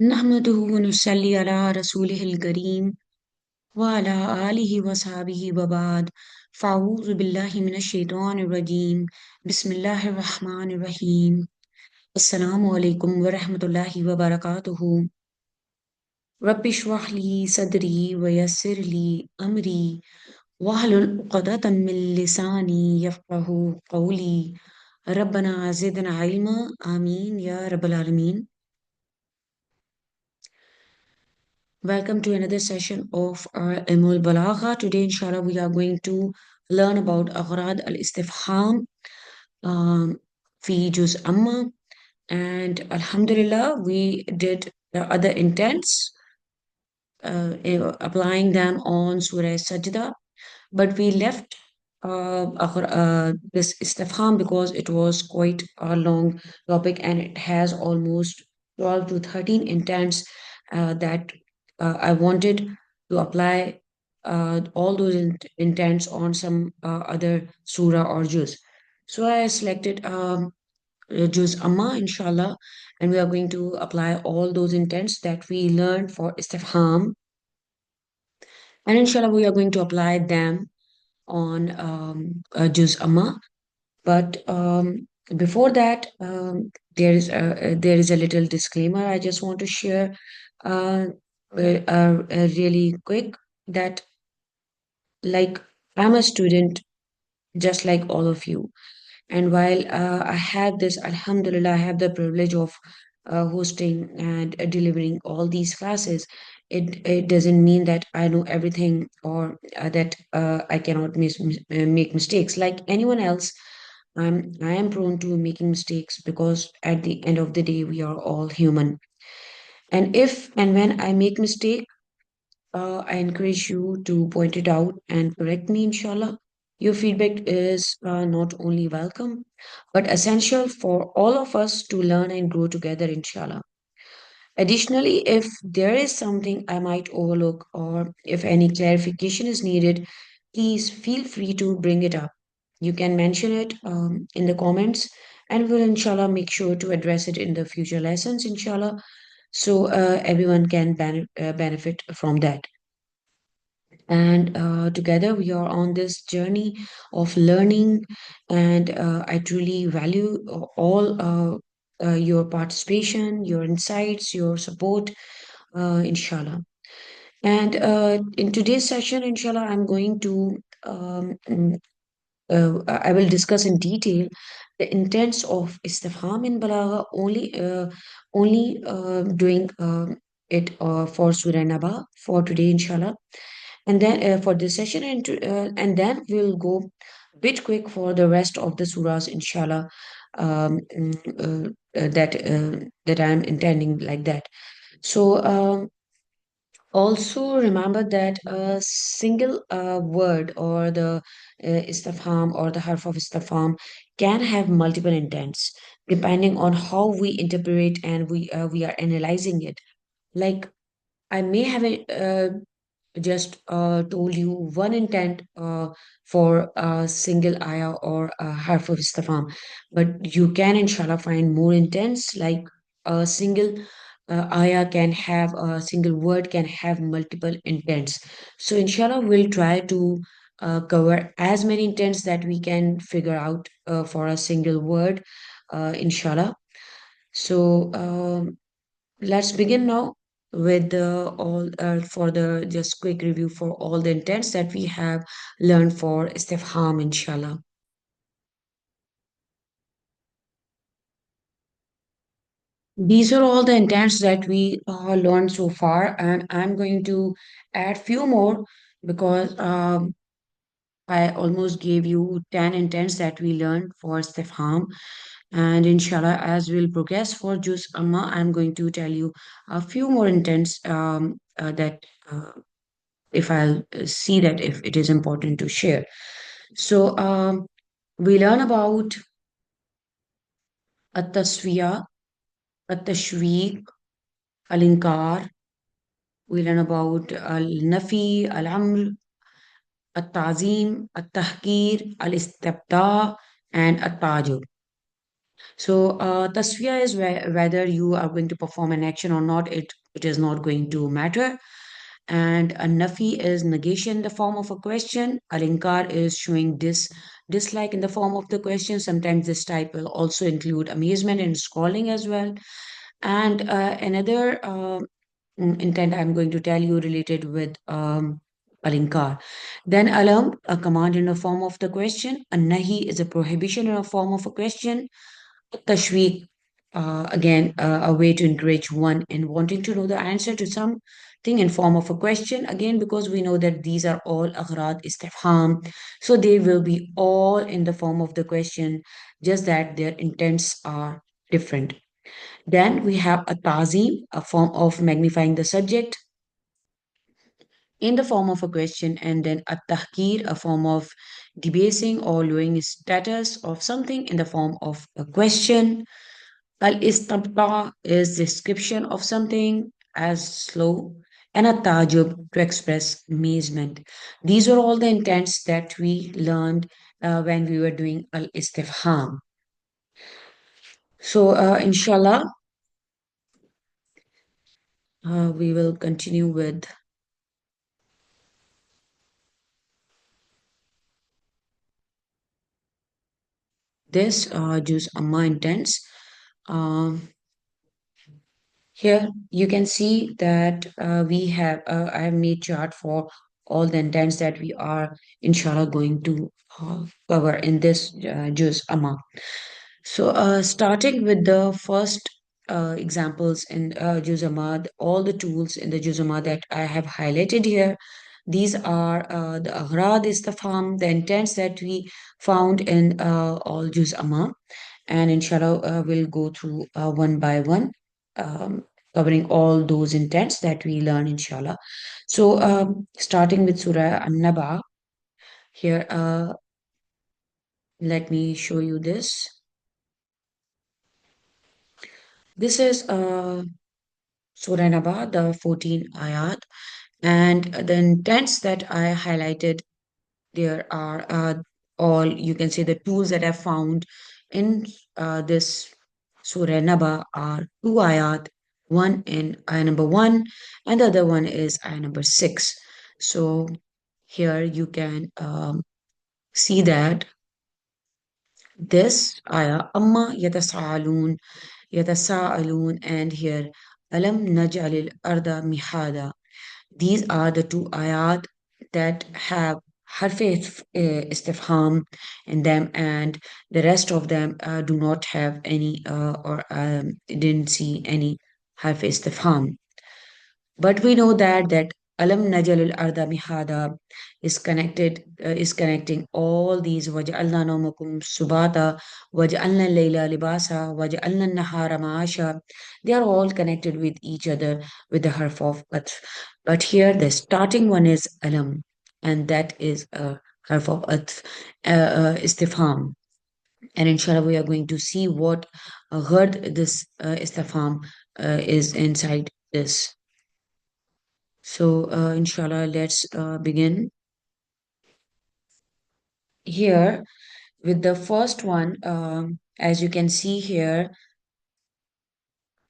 نحمده ونصلي على رسوله الكريم وعلى آله وصحبه وبعد فأعوذ بالله من الشيطان الرجيم بسم الله الرحمن الرحيم السلام عليكم ورحمة الله وبركاته رب اشرح لي صدري ويسر لي أمري واحلل عقدة من لساني يفقه قولي ربنا زدنا علما آمين يا رب العالمين. Welcome to another session of our Emul Balagha. Today, inshallah, we are going to learn about أغراض الإستفهام في جزء أما, and Alhamdulillah, we did the other intents, applying them on Surah Sajda, but we left this istifham because it was quite a long topic and it has almost 12 to 13 intents that I wanted to apply all those intents on some other surah or juz. So I selected juz amma, inshallah, and we are going to apply all those intents that we learned for istifham, and inshallah we are going to apply them on Juz Amma. But before that, there is a little disclaimer I just want to share, uh, really quick, that like I'm a student just like all of you. And while I have this, Alhamdulillah, I have the privilege of hosting and delivering all these classes. It doesn't mean that I know everything, or that I cannot make mistakes like anyone else. I am prone to making mistakes because at the end of the day, we are all human. And if and when I make mistake, I encourage you to point it out and correct me, inshallah. Your feedback is not only welcome, but essential for all of us to learn and grow together, inshallah. Additionally, if there is something I might overlook or if any clarification is needed, please feel free to bring it up. You can mention it in the comments, and we'll, inshallah, make sure to address it in the future lessons, inshallah, so everyone can benefit from that. And together we are on this journey of learning, and I truly value all your participation, your insights, your support, inshallah. And in today's session, inshallah, I'm going to I will discuss in detail the intents of istifham in balagha, only doing it for Surah Naba for today, inshallah. And then for this session, and then we'll go a bit quick for the rest of the surahs, inshallah. That I'm intending like that. So also remember that a single word, or the istifham or the harf of istifham, can have multiple intents depending on how we interpret and we are analyzing it. Like I may have just told you one intent for a single ayah or a harf of istifham, but you can inshallah find more intents, like a single ayah can have, a single word can have multiple intents. So inshallah we'll try to cover as many intents that we can figure out for a single word, inshallah. So let's begin now with the all for the just quick review for all the intents that we have learned for istifham, inshallah. These are all the intents that we learned so far, and I'm going to add few more because I almost gave you 10 intents that we learned for istifham. And inshallah, as we'll progress for Juz Amma, I'm going to tell you a few more intents that if I'll see that if it is important to share. So we learn about التصفية, التشويق, الإنكار. We learn about النفي, الأمر, التعظيم, التحقير, الاستبداء, and التعجب. So, tasfiya is whether you are going to perform an action or not, it is not going to matter. And a nafi is negation in the form of a question. Alinkar is showing dislike in the form of the question. Sometimes this type will also include amazement and scolding as well. And another intent I'm going to tell you related with alinkar. Then alam, a command in the form of the question. A nahi is a prohibition in the form of a question. Tashweek, again, a way to encourage one in wanting to know the answer to something in form of a question. Again, because we know that these are all aghrad istifham, so they will be all in the form of the question, just that their intents are different. Then we have a tazim, a form of magnifying the subject in the form of a question, and then a tahkir, a form of debasing or lowering status of something in the form of a question. Al-istabta is description of something as slow, and a tajub to express amazement. These are all the intents that we learned when we were doing al-istifham. So, inshallah, we will continue with this juz amma intents. Um, Here you can see that I have made chart for all the intents that we are inshallah going to cover in this juz amma. So starting with the first examples in juz amma, all the tools in the juz amma that I have highlighted here, these are the aghrad istifham, the intents that we found in all juz amma, and inshallah we'll go through one by one, um, covering all those intents that we learn inshallah. So starting with surah an-naba here, let me show you this. This is surah naba, the 14 ayat, and the intents that I highlighted there are all, you can say, the tools that I found in this Surah Naba are two ayat, one in ayah number one, and the other one is ayah number six. So here you can see that this ayah, Amma yatasa'alun, and here, Alam naj'alil arda mihada. These are the two ayat that have istifham in them, and the rest of them do not have any or didn't see any harf istifham. But we know that alam najal al arda mihada is connecting all these waj'alna nawmakum subata waj'alna layla libasa waj'alna nahara ma'asha. They are all connected with each other with the harf of atf. But here the starting one is alam, and that is a harf of atf, istifham. And inshallah we are going to see what heard this istifham is inside this. So, inshallah, let's begin here with the first one. As you can see here,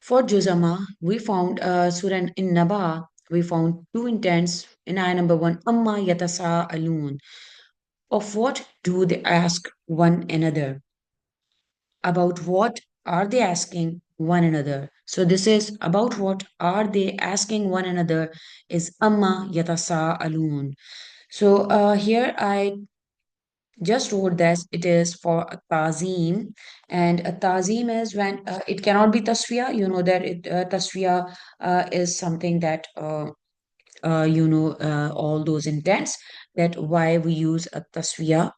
for Juzama, we found Surah in Naba, we found two intents in ayah number one, Amma Yatasa Alun. Of what do they ask one another? About what are they asking one another? So, this is about what are they asking one another is Amma Yatasa Alun. So, here I just wrote that it is for a tazim, and a tazim is when it cannot be tasfiya. You know that tasfiya is something that all those intents, that why we use a tasfiya,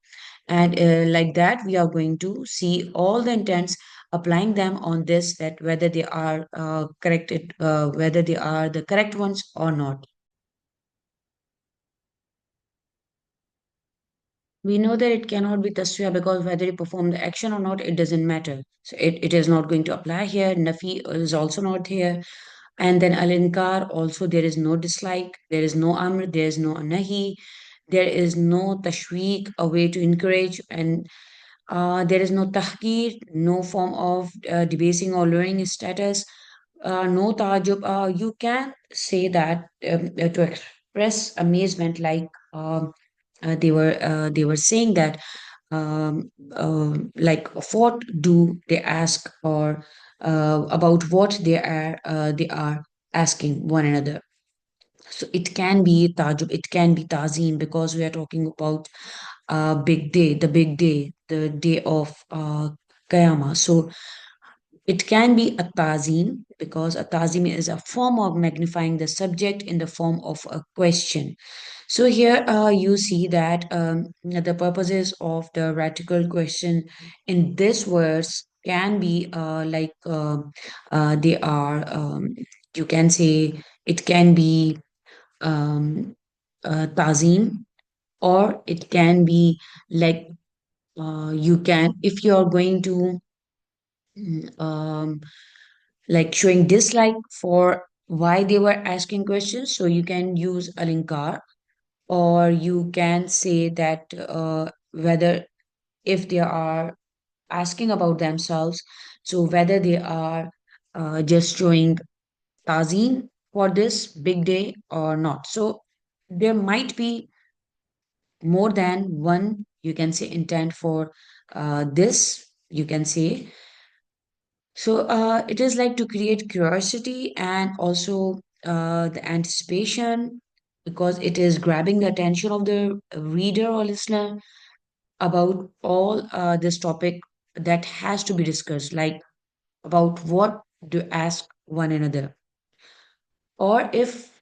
and like that we are going to see all the intents, applying them on this, that whether they are corrected, whether they are the correct ones or not. We know that it cannot be tasfiya because whether you perform the action or not, it doesn't matter. So it is not going to apply here. Nafi is also not here. And then al-inkar, also there is no dislike, there is no amr, there is no nahi, there is no tashweek, a way to encourage, and There is no tahqir, no form of debasing or lowering his status, no tajub. You can say that to express amazement, like they were saying that like what do they ask, or about what they are asking one another. So it can be tajub, it can be tazim, because we are talking about big day, the big day, the day of Qiyamah. So it can be a tazim, because a tazim is a form of magnifying the subject in the form of a question. So here you see that the purposes of the radical question in this verse can be they are you can say it can be um, tazim, or it can be like you can, if you are going to like showing dislike for why they were asking questions, so you can use alinkar, or you can say that whether if they are asking about themselves, so whether they are just showing tazeen for this big day or not. So there might be more than one, you can say, intent for this, you can say. So it is like to create curiosity and also the anticipation, because it is grabbing the attention of the reader or listener about all this topic that has to be discussed, like about what to ask one another. Or if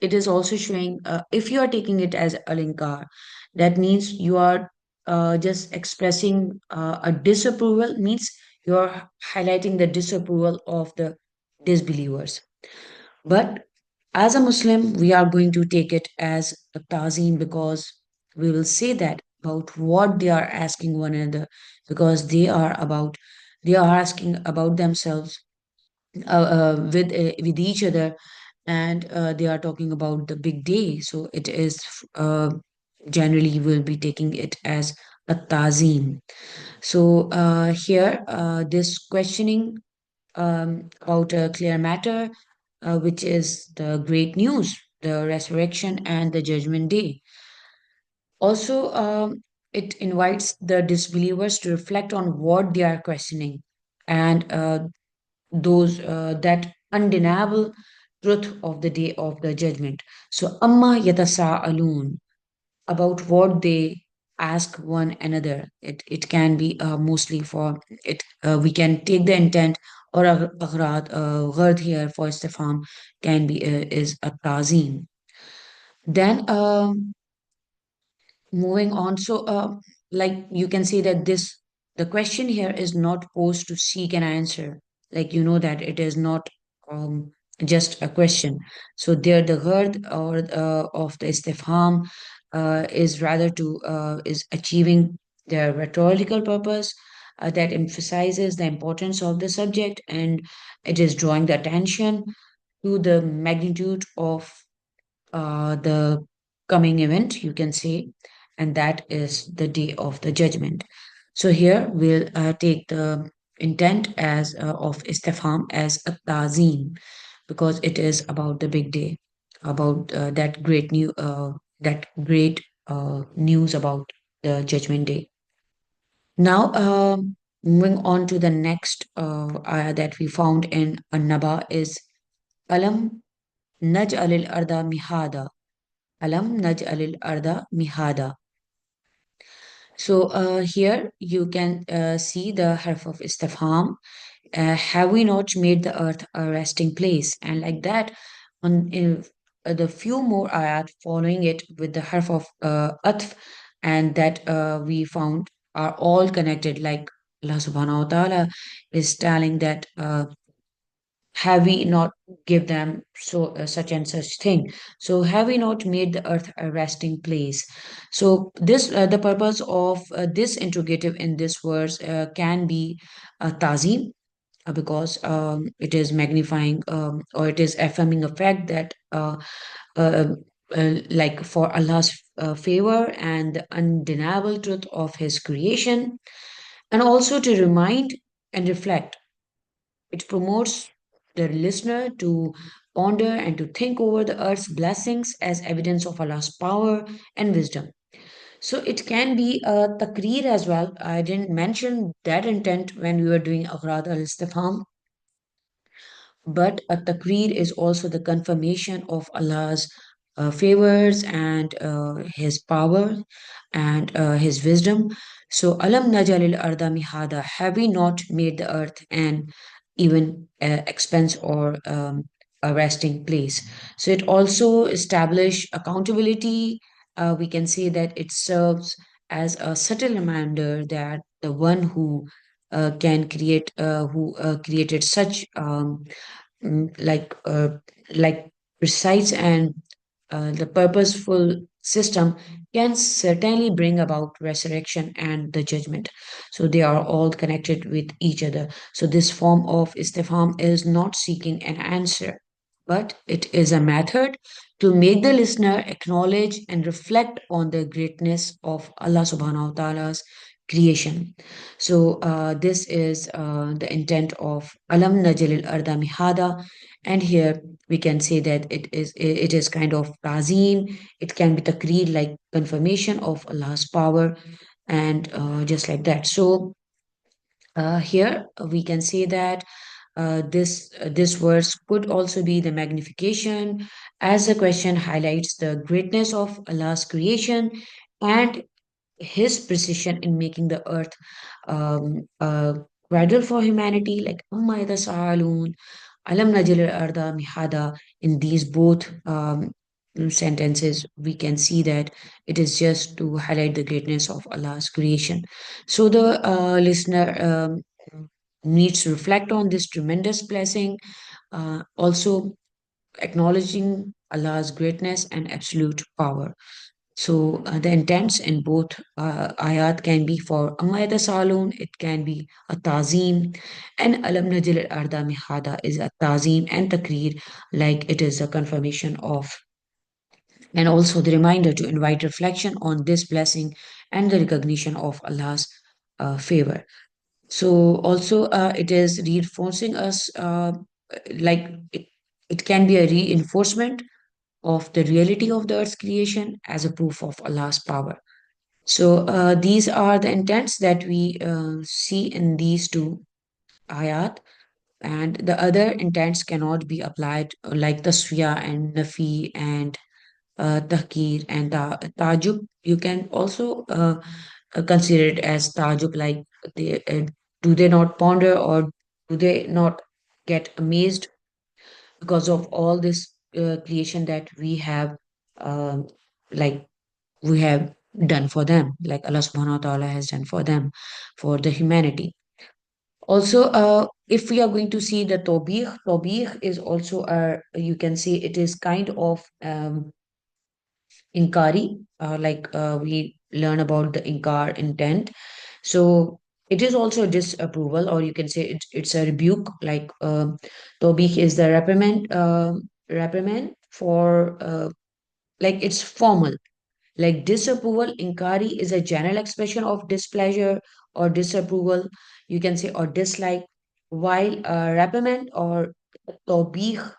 it is also showing, if you are taking it as alinkar, that means you are just expressing a disapproval, means you are highlighting the disapproval of the disbelievers. But as a Muslim, we are going to take it as a tazim, because we will say that about what they are asking one another, because they are asking about themselves with each other, and they are talking about the big day. So it is generally will be taking it as a tazim. So here, this questioning about a clear matter, which is the great news, the resurrection and the judgment day. Also, it invites the disbelievers to reflect on what they are questioning, and those that undeniable truth of the day of the judgment. So, amma yatasa'alun, about what they ask one another. It can be mostly for it. We can take the intent, or aghrad, ghard here for istifham can be is a tazim. Then moving on, so like you can say that this, the question here is not posed to seek an answer, like you know that it is not just a question. So there the ghard or of the istifham is rather to is achieving the rhetorical purpose that emphasizes the importance of the subject, and it is drawing the attention to the magnitude of the coming event, you can say, and that is the day of the judgment. So here we'll take the intent as of istifham as a tazim, because it is about the big day, about that great news about the judgment day. Now, moving on to the next ayah that we found in An-Naba is Alam naj'alil arda mihada. Alam naj'alil arda mihada. So here you can see the harf of istifham. Have we not made the earth a resting place? And like that, on in the few more ayat following it with the harf of atf, and that we found are all connected. Like Allah Subhanahu wa Taala is telling that. Have we not give them so such and such thing, so have we not made the earth a resting place. So this the purpose of this interrogative in this verse can be tazim, because it is magnifying or it is affirming a fact that like for Allah's favor and the undeniable truth of His creation, and also to remind and reflect. It promotes the listener to ponder and to think over the earth's blessings as evidence of Allah's power and wisdom. So it can be a takrir as well. I didn't mention that intent when we were doing Aghrad al-Istifham, but a takrir is also the confirmation of Allah's favors and His power and His wisdom. So, Alam najalil arda mihada, have we not made the earth an even expense or a resting place? So, it also establish accountability. We can say that it serves as a subtle reminder that the one who created such mm, like uh, like precise and the purposeful system can certainly bring about resurrection and the judgment. So they are all connected with each other. So this form of istifham is not seeking an answer, but it is a method to make the listener acknowledge and reflect on the greatness of Allah subhanahu wa ta'ala's creation. So this is the intent of Alam Najil Arda Mihada, and here we can say that it is kind of tazim. It can be takreer, like confirmation of Allah's power, and just like that. So here we can say that this verse could also be the magnification, as the question highlights the greatness of Allah's creation and his precision in making the earth cradle for humanity, like Amma Sa'alun, Alam Najil Arda Mihada. In these both sentences, we can see that it is just to highlight the greatness of Allah's creation. So the listener needs to reflect on this tremendous blessing, also acknowledging Allah's greatness and absolute power. So the intents in both ayat can be for Amma Salun, it can be a tazim, and Alam Najil Arda Mihada is a tazim and takrir, like it is a confirmation of, and also the reminder to invite reflection on this blessing and the recognition of Allah's favor. So also it is reinforcing us, like it can be a reinforcement of the reality of the earth's creation as a proof of Allah's power. So these are the intents that we see in these two ayat, and the other intents cannot be applied, like tasfiya and nafi and tahkir and tajub. You can also consider it as tajub, like do they not ponder or do they not get amazed because of all this creation that um, like we have done for them, like Allah subhanahu wa ta'ala has done for them, for the humanity. Also, if we are going to see the tobih is also you can see it is kind of inkari, like we learn about the inkar intent. So it is also a disapproval, or you can say it's a rebuke, like tobih is the reprimand for like it's formal. Like disapproval, inkari is a general expression of displeasure or disapproval, you can say, or dislike, while reprimand or tawbih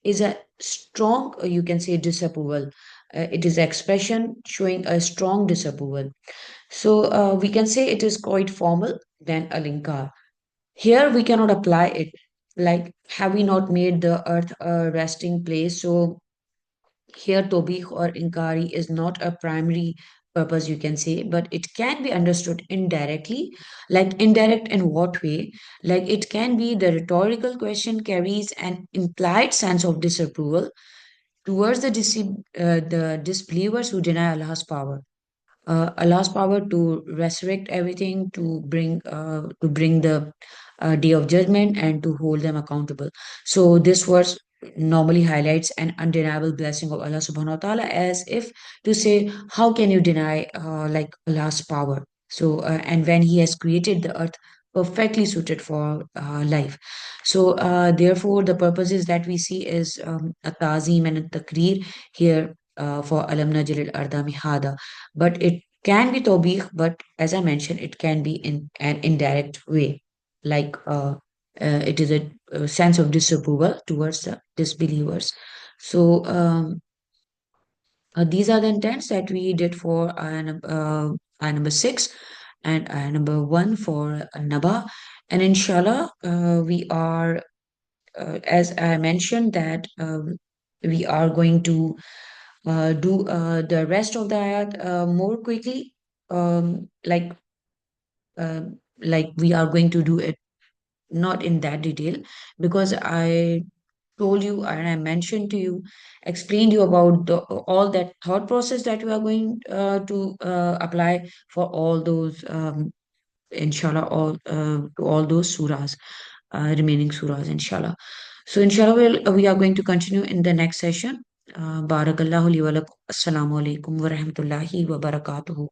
is a strong, you can say, disapproval. It is expression showing a strong disapproval. So we can say it is quite formal than a linkar. Here we cannot apply it. Like, have we not made the earth a resting place? So here, tobih or inkari is not a primary purpose, you can say, but it can be understood indirectly. Like, indirect in what way? Like, it can be the rhetorical question carries an implied sense of disapproval towards the disbelievers who deny Allah's power. Allah's power to resurrect everything, to bring the day of judgment, and to hold them accountable. So this verse normally highlights an undeniable blessing of Allah subhanahu wa ta'ala, as if to say, how can you deny like Allah's power? So and when He has created the earth perfectly suited for life. So therefore the purposes that we see is a tazim and a takrir here. for Alam Najil al Arda Mihada. But it can be tawbih, but as I mentioned, it can be in an indirect way, like it is a sense of disapproval towards the disbelievers. So these are the intents that we did for ayah number 6 and ayah number 1 for Naba. And inshallah, we are, as I mentioned, that we are going to do the rest of the ayat more quickly. Um, like, uh, like we are going to do it not in that detail, because I told you and I mentioned to you, explained you about all that thought process that we are going to apply for all those, inshallah, all to all those surahs, remaining surahs, inshallah. So, inshallah, we are going to continue in the next session. Barakallahu li wa lakum. Assalamu alaikum wa rahmatullahi wa barakatuhu.